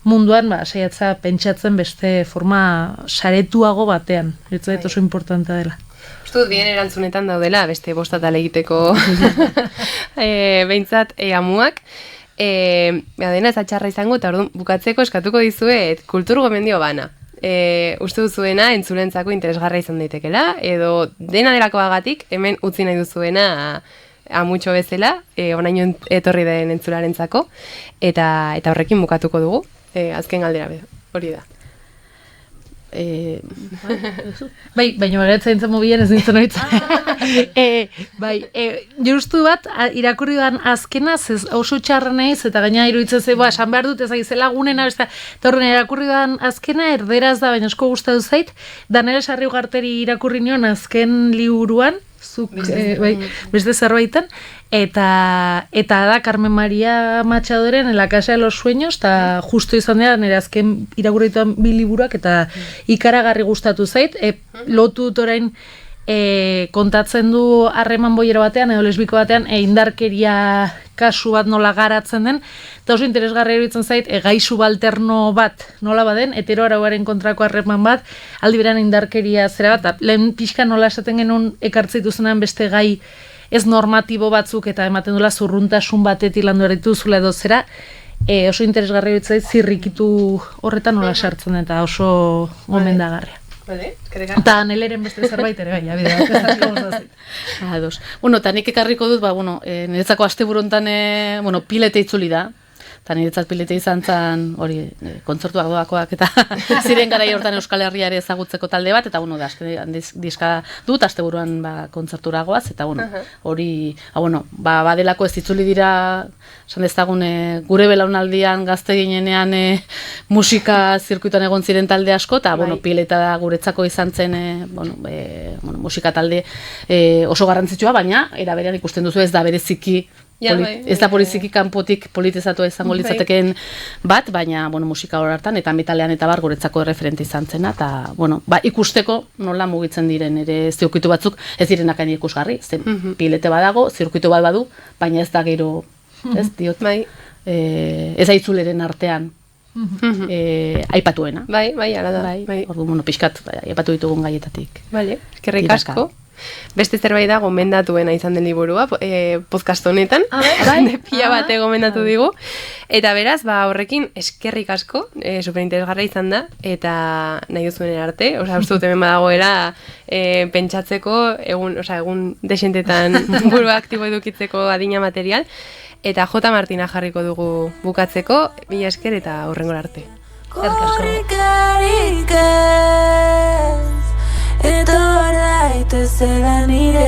Speaker 3: munduan, saiatza pentsatzen beste forma saretuago batean. Ez oso importantea dela.
Speaker 1: Ustut, bien erantzunetan daudela, beste bostatal egiteko behintzat amuak. Dena ez atxarra izango, eta orduan bukatzeko eskatuko dizuet kultur gomendio bana. Uste duzuena entzulentzako interesgarra izan daitekela, edo dena delakoagatik hemen utzi nahi duzuena amutxo bezala, onaino etorri den entzularentzako, eta horrekin bukatuko dugu, azken galdera hori da.
Speaker 3: Bai, baina bagatzen zen mobilen ez nintzen hori. Justu bat, irakurri dan azkena, oso txarra nahiz, eta gaina iruditzen ze, esan behar dut, ez aizela gunena, eta horren irakurri dan azkena, erderaz da, baina asko gustatu zait, Daniel Sarriugarteri irakurri nion azken liburuan, beste zerbaitan, eta da Carmen María Machadoren En la casa de los sueños, eta justo izan dira nire azken irakurrituan 2 liburuak, eta ikaragarri gustatu zait, lotu dut orain kontatzen du harreman boiero batean, edo lesbiko batean, indarkeria kasu bat nola garatzen den, eta oso interesgarri iruditzen zait, gai subalterno bat nola baden, heteroarauaren kontrako harreman bat, aldi beran indarkeria zera bat, lehen pixka nola esaten genuen ekartzeitu zenan beste gai ez normatibo batzuk, eta ematen dula zurruntasun batetik landu erituzula edo zera, oso interesgarri iruditzen zait, zirrikitu horretan nola sartzen, eta oso gomendagarria. Eta neleren beste zerbait ere, bai, abide bat, ez asko gozazik.
Speaker 2: Ados. Bueno, eta nik ekarriko dut, niretzako asteburu hontan, pilete itzuli da, eta niretzat pilete izan zen, hori, kontzertuak doakoak, eta ziren garai hortan Euskal Herriare ezagutzeko talde bat, eta, da, diska dut, asteburuan, kontzertura goaz, eta, hori, badelako ez itzuli dira, esan dezagun, gure belaunaldian gazte ginenean musika zirkuituan egon ziren talde asko, eta, pileta da guretzako izan zen, musika talde oso garrantzitsua, baina, era berean ikusten duzu ez da bereziki, ez da poliziki kanpotik politizatua izango litzatekeen bat, baina musika hor hartan eta metalean eta bar guretzako referente izan zena, eta ikusteko nola mugitzen diren ere zirkuitu batzuk ez direnak hain ikusgarri, pilete badago, zirkuitu bat badu, baina ez da gero, ez diot, ez aitzuleren artean aipatuena.
Speaker 1: Bai, ala da.
Speaker 2: Ordu, pixkat, aipatu ditugun gaietatik.
Speaker 1: Bale, eskerrik asko. Beste zerbait da gomendatuena izan den liburua, podcast honetan, pila bate gomendatu digu. Eta beraz, horrekin eskerrik asko, superinteresgarra izan da, eta nahi duzuen arte, uste dut hemen badagoela pentsatzeko, egun desentetan buru aktibo edukitzeko adina material, eta J. Martina jarriko dugu bukatzeko, mila esker eta hurrengora arte.
Speaker 6: Eta oraite zela nire